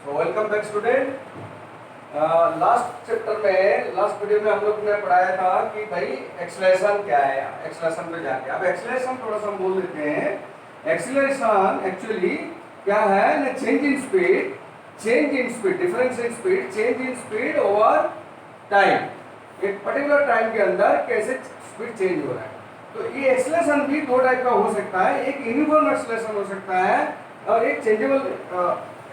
So welcome back student. Last chapter में last video में हम लोग ने पढ़ाया था कि भाई एक्सेलरेशन क्या है। एक्सेलरेशन पे जाके अब एक्सेलरेशन थोड़ा सा हम बोल देते हैं। एक्सेलरेशन एक्चुअली क्या है ना, change in speed, difference in speed, change in speed over time. एक पर्टिकुलर टाइम के अंदर कैसे स्पीड चेंज हो रहा है। तो ये एक्सेलरेशन भी दो टाइप का हो सकता है, एक यूनिफॉर्म एक्सेलरेशन हो सकता है और एक चेंजेबल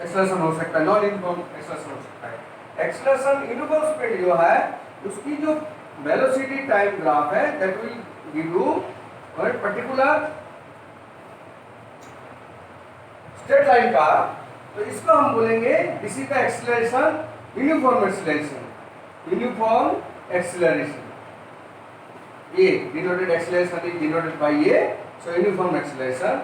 एक्सेलरेशन हो सकता है, नॉन यूनिफॉर्म एक्सेलरेशन हो सकता है। एक्सेलरेशन यूनिफॉर्म स्पीड जो है उसकी जो वेलोसिटी टाइम ग्राफ है that will give you particular straight line का, तो इसको हम बोलेंगे this is the acceleration uniform acceleration. Uniform acceleration, ये denoted acceleration is denoted by ये, सो यूनिफॉर्म एक्सेलरेशन।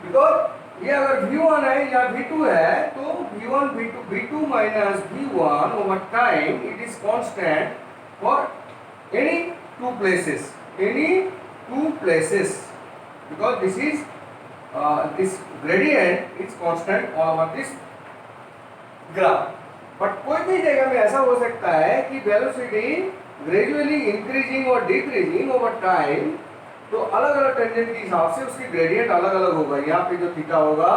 बिकॉज ये अगर v1 है या v2 है तो v1 v2 minus v1 over time it is constant for any two places because this is this gradient is constant all over this graph. But कोई भी जगह में ऐसा हो सकता है कि वेलोसिटी ग्रेजुअली इंक्रीजिंग और डिक्रीजिंग ओवर टाइम, तो अलग अलग टेंजेंट के हिसाब से उसकी ग्रेडियंट अलग अलग होगा। यहाँ पे जो थीटा होगा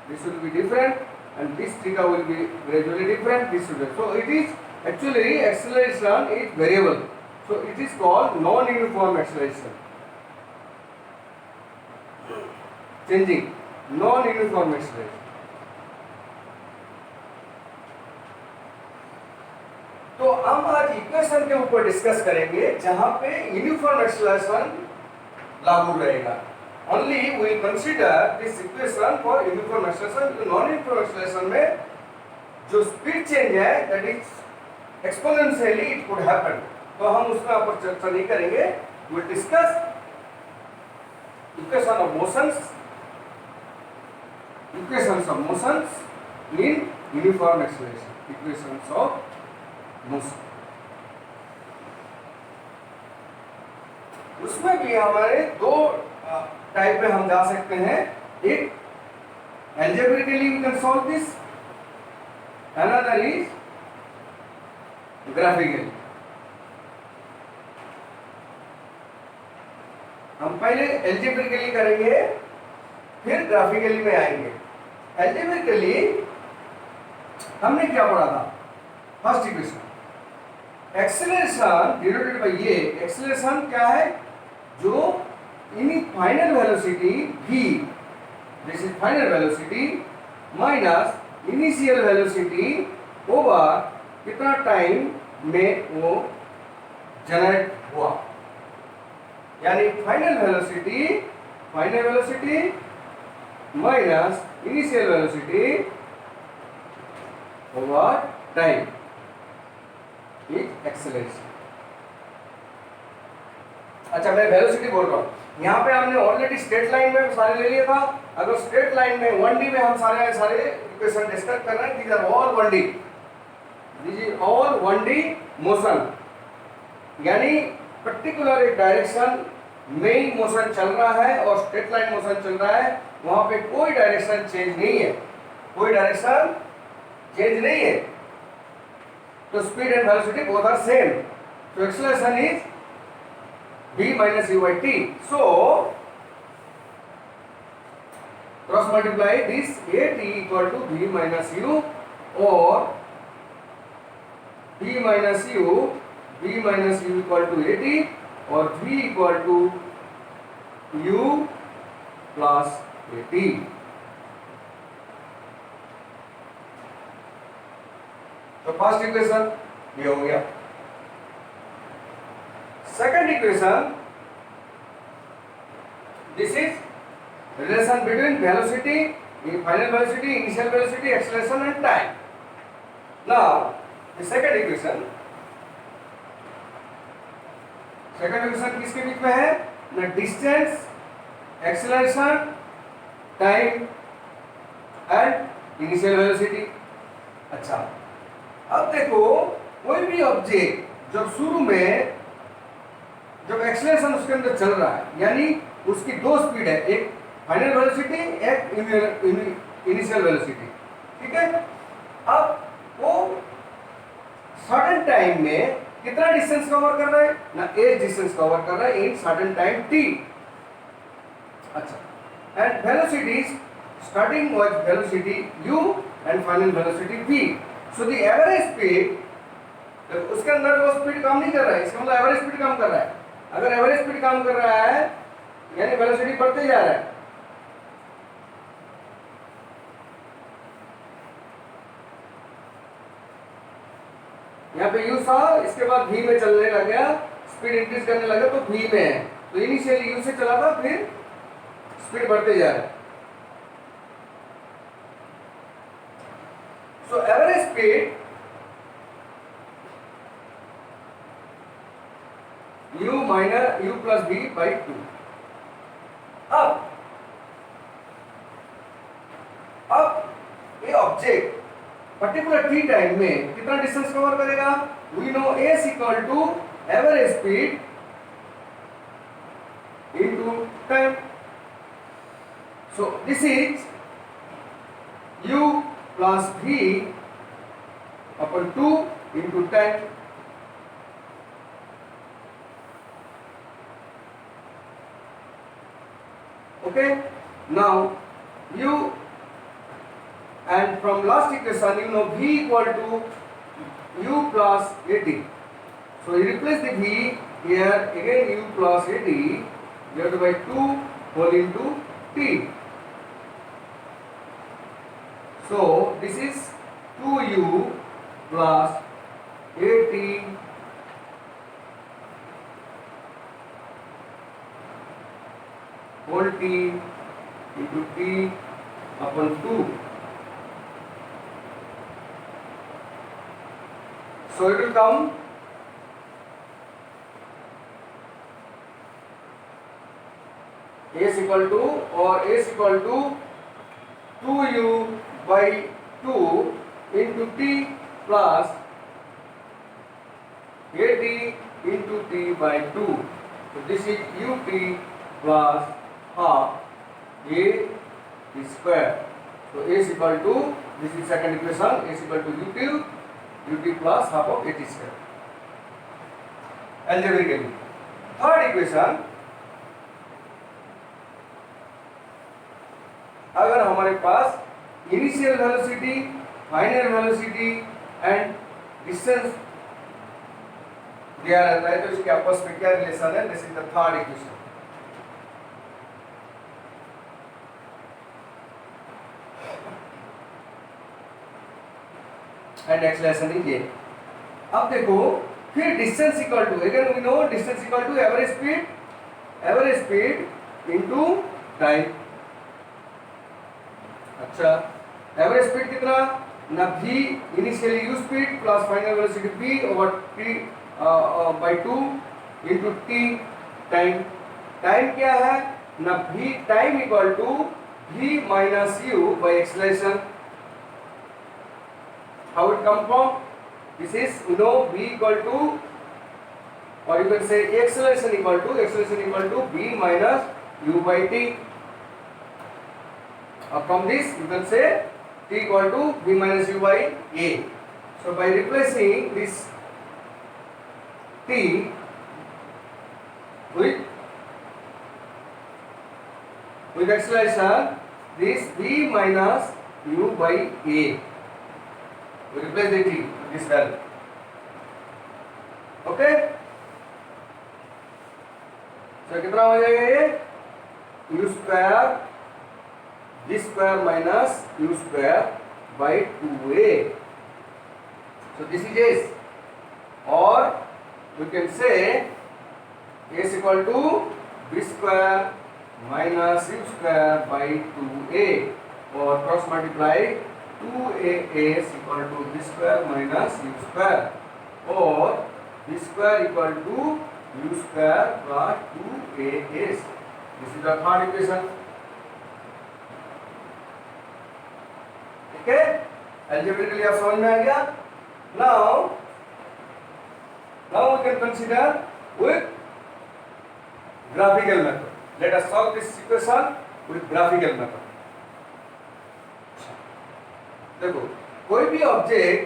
this will be different and this theta will be gradually different, this will, so it is actually acceleration is variable, so it is called non uniform acceleration, changing non uniform acceleration. तो हम आज equation के ऊपर discuss करेंगे जहां पे uniform acceleration लागू रहेगा। Only we will consider this equation for uniform acceleration. Non uniform acceleration में जो स्पीड चेंज है that is exponentially it could happen, तो हम उसका ऊपर चर्चा नहीं करेंगे। We will discuss equation of motions, equations of motions in uniform acceleration, equations of motion। उसमें भी हमारे दो टाइप में हम जा सकते हैं, एक algebraically we can solve this, another is graphically। हम पहले algebraically करेंगे फिर ग्राफिकली में आएंगे। एल्जेब्रिकली हमने क्या पढ़ा था, first equation acceleration denoted by ये। एक्सेलरेशन क्या है, जो in final velocity v, this is final velocity minus initial velocity over कितना टाइम में वो जनरेट हुआ, यानी final velocity minus initial velocity over time is acceleration. अच्छा, मैं वेलोसिटी बोल रहा हूं, यहां पे हमने ऑलरेडी स्ट्रेट लाइन में सारे ले लिया था। अगर स्ट्रेट लाइन में 1D में हम सारे इक्वेशन डिस्कस कर रहे हैं, these are all 1D, this is all 1D motion, यानी पर्टिकुलर एक डायरेक्शन में मोशन चल रहा है और स्ट्रेट लाइन मोशन चल रहा है, वहां पे कोई डायरेक्शन चेंज नहीं है, तो speed and velocity both are same, so acceleration is v minus u by t, so cross multiply this at equal to v minus u or v minus u equal to at और v equal to u plus at। तो first equation ये हो गया। Second equation, this is relation between velocity, final velocity, initial velocity, acceleration and time. Now the second equation किसके बीच में है ना, distance, acceleration, time and initial velocity. अच्छा, अब देखो कोई भी ऑब्जेक्ट जब शुरू में जब एक्सेलरेशन उसके अंदर चल रहा है, यानी उसकी दो स्पीड है, एक फाइनल वेलोसिटी, एक इनिशियल वेलोसिटी, ठीक है। अब वो सर्टेन टाइम में कितना डिस्टेंस कवर कर रहा है ना, एज डिस्टेंस कवर कर रहा है इन सर्टेन टाइम t। अच्छा, and velocity starting was velocity u and final velocity v। So the average speed, उसके अंदर वो स्पीड कम नहीं कर रहा है, इसका मतलब एवरेज स्पीड कम कर रहा है। अगर एवरेज स्पीड कम कर रहा है यानी वेलोसिटी बढ़ते जा रहा है। यहाँ पे u था, इसके बाद v में चलने लग गया, स्पीड इंक्रीज करने लगा तो v में है। तो इनिशियली u से चला था, फिर स्पीड बढ़ते जा रहा है। So average speed u minus u plus v by 2। अब ये ऑब्जेक्ट पर्टिकुलर t टाइम में कितना डिस्टेंस कवर करेगा? We know s equal to average speed into time. So this is u plus v upon 2 into time. Okay, now u, and from last equation you know v equal to u plus at। So you replace the v here, again u plus at divided by 2 whole into t। So this is 2u plus at whole t into t upon 2। So it will come s equal to, or s equal to 2u by 2 into t plus at into t by 2। So this is ut plus half a square। So a is equal to, this is second equation, a is equal to ut plus half of at square algebraically। Third equation, अगर हमारे पास initial velocity, final velocity and distance दिया रहता है तो इसके आपस में क्या रिलेशन है? This is the third equation. And acceleration is ये। अब देखो फिर distance equal to, again we know distance equal to average speed into time. अच्छा, एवरेज स्पीड कितना ना, v initially u speed plus final velocity v over t by 2 into t time. Time क्या है ना, v time equal to v minus u by acceleration. How it come from? This is, you know, v equal to, or you can say acceleration equal to v minus u by t। From this you can say t equal to v minus u by a। So by replacing this t with acceleration, this v minus u by a, we replace the t with this value। Okay, तो कितना हो जाएगा ये? u square v square minus u square by 2a। So this is s, or we can say s equal to v square minus u square by 2a, or cross multiply 2as equal to v square minus u square, or v square equal to u square plus 2as। This is the third equation। Okay, algebraically आप समझ में आ गया? Now we can consider with graphical method। Let us solve this equation with graphical method। देखो कोई भी object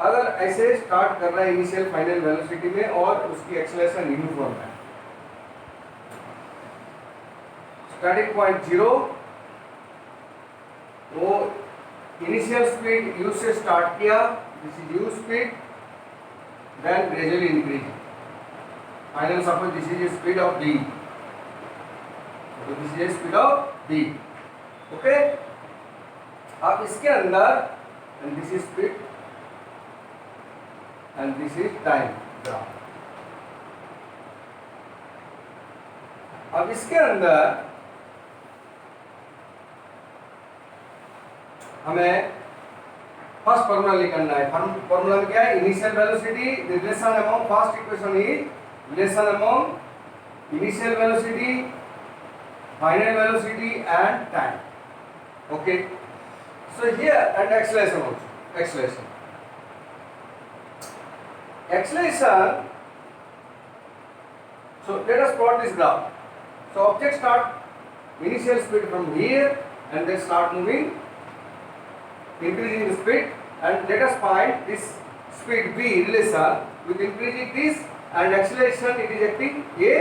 अगर ऐसे start कर रहा है इनिशियल फाइनल वेलोसिटी में और उसकी एक्सेलरेशन यूनिफॉर्म है, स्टार्टिंग पॉइंट 0, वो इनिशियल स्पीड u से स्टार्ट किया, this is u speed, then gradually increase, final suppose this is speed of v, तो this is speed of v, okay. अब इसके अंदर and this is speed and this is time graph. अब इसके अंदर हमें फर्स्ट फॉर्मूला निकालना है। फॉर्मूला में क्या है? Initial velocity, relation among, first equation is relation among initial velocity, final velocity and time, okay. So here and acceleration also, acceleration, so let us plot this graph. So object start initial speed from here and they start moving, increasing the speed, and let us find this speed v relation with increasing this and acceleration it is acting a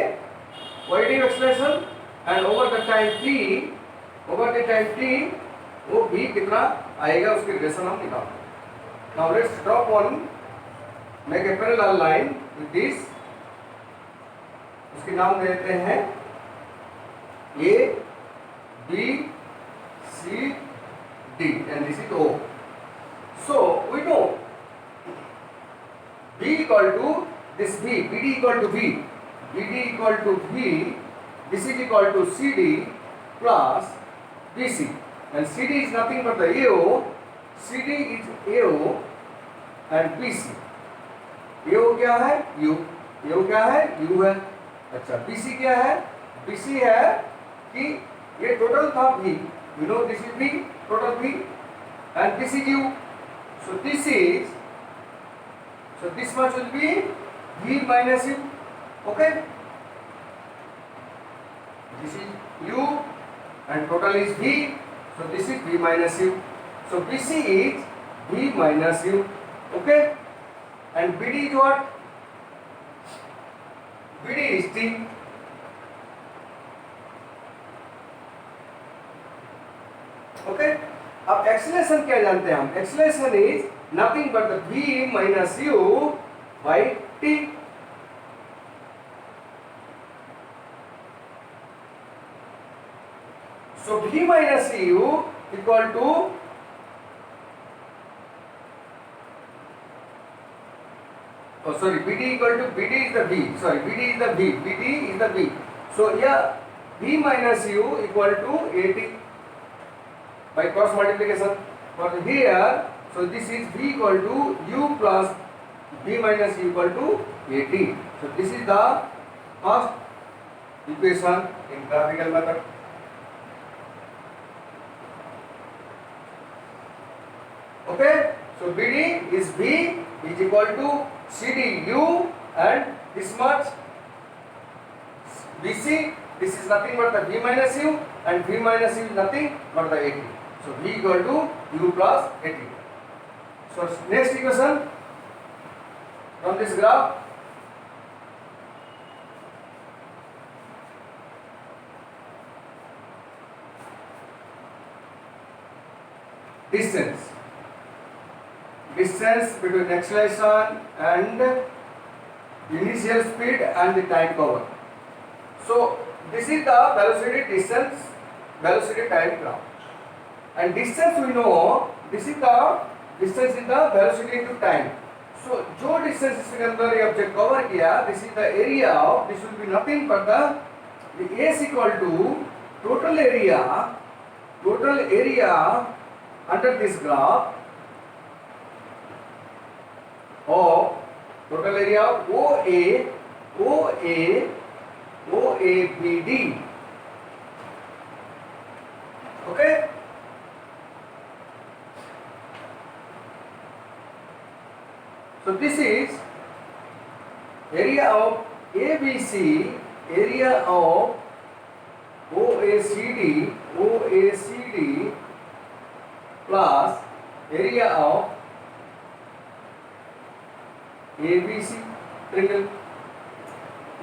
positive acceleration, and over the time t वो v कितना आएगा उसकी relation हम निकालेंगे। Now let's drop one, make a parallel line with this, उसके नाम देते हैं a b c d and this is o. So we know b equal to this v, bd equal to v, bd equal to v, this is equal to cd plus bc, and cd is nothing but the ao, cd is ao and bc, ao क्या है? u, ao क्या है? u है। अच्छा, bc क्या है? bc है कि ये टोटल था v, you know this is v, total v, and this is u, so this much will be v minus u, okay, this is u and total is v, so this is v minus u, so bc is v minus u, okay, and bd is what? bd is t, okay. अब acceleration क्या जानते हैं हम? Acceleration is nothing but the v minus u by t, so v minus u equal to bd equal to, bd is the v, bd is the v, bd is the v, so here v minus u equal to at by cross multiplication for here, so this is v equal to u plus v minus u equal to at, so this is the first equation in graphical method, okay. So bd is v is equal to cd u and this much bc, this is nothing but the v minus u and v minus u is nothing but the at, so v equal to u plus at. So next equation from this graph, distance between acceleration and initial speed and the time cover. So this is the velocity, distance, velocity, time graph, and distance we know this is the distance in the velocity into time. So जो distance इसके अंदर ये object cover किया, this is the area of, this will be nothing but the S equal to total area under this graph of total area of OABD, okay. So this is area of ABC, area of OACD plus area of ABC triangle.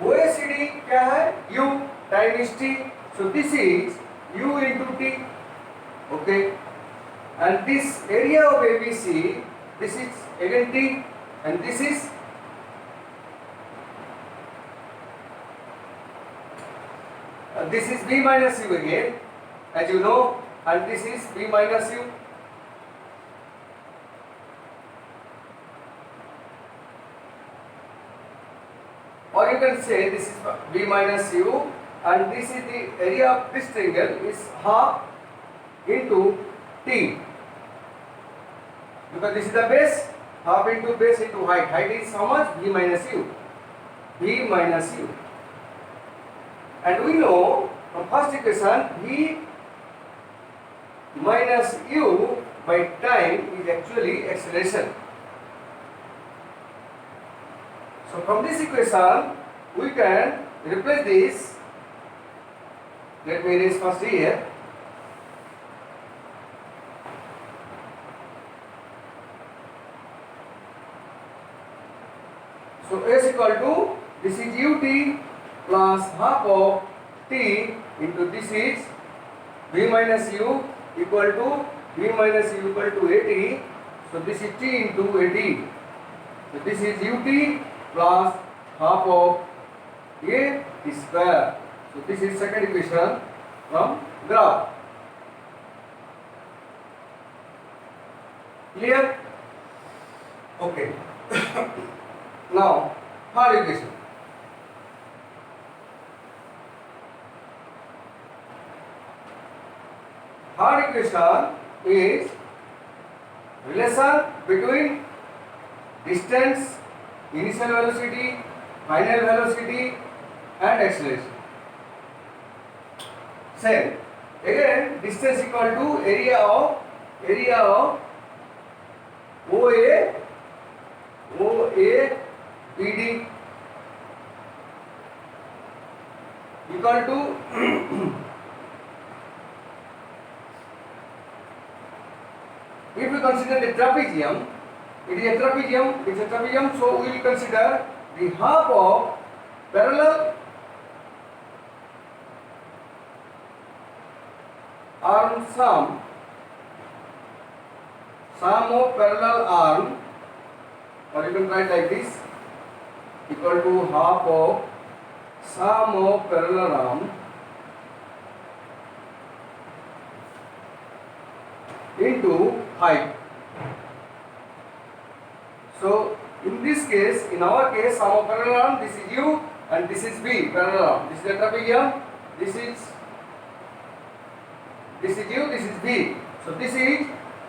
OACD क्या है? U times T. So this is U into T. Okay. And this area of ABC, this is again T, and this is B minus U again, as you know, and this is B minus U. Or you can say this is B minus U, and this is the area of this triangle is half into T, because this is the base, half into base into height. Height is how much? B minus U. B minus U. And we know from first equation V minus U by time is actually acceleration. So from this equation we can replace this. Let me erase first here. So S equal to, this is ut plus half of t into this is v minus u equal to v minus u equal to at. So this is t into at. So this is ut plus half of a square. So this is second equation from graph. Clear? Okay. Now third equation. Third equation is relation between distance, initial velocity, final velocity and acceleration. Same. Again, distance equal to area of OA BD equal to if we consider the trapezium, it is a trapezium, so we will consider the half of parallel arm sum of parallel arm, or you can write like this, equal to half of sum of parallel arm into height. So in this case, in our case, sum of parallel arm, this is U and this is V parallel arm. This is the trapezium, this is U, this is V. So this is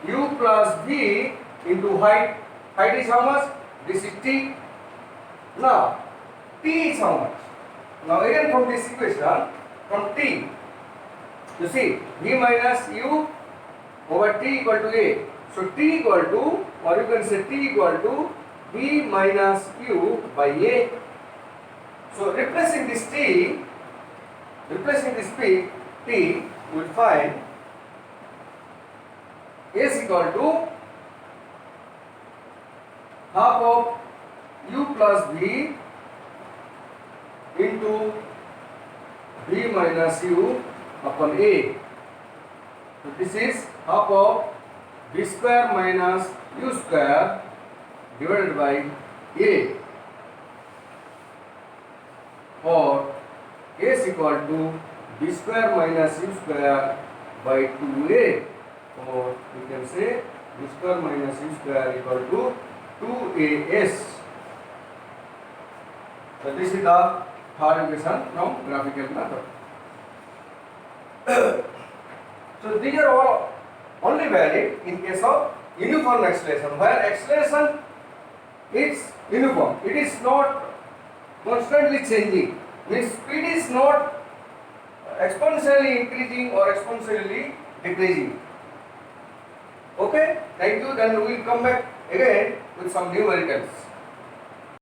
U plus V into height. Height is how much? This is T. Now T is how much? Now again from this equation, from T, you see V minus U over T equal to A. So T equal to, or you can say T equal to V minus U by A. So replacing this T, T, we will find S equal to half of U plus V into V minus U upon A. So this is half of V square minus U square divided by A, or S equal to V square minus U square by 2A, or you can say V square minus U square equal to 2AS. So this is the third equation from graphical method. So these are all only valid in case of uniform acceleration, where acceleration is uniform. It is not constantly changing. Means speed is not exponentially increasing or exponentially decreasing. Okay, thank you. Then we will come back again with some numericals.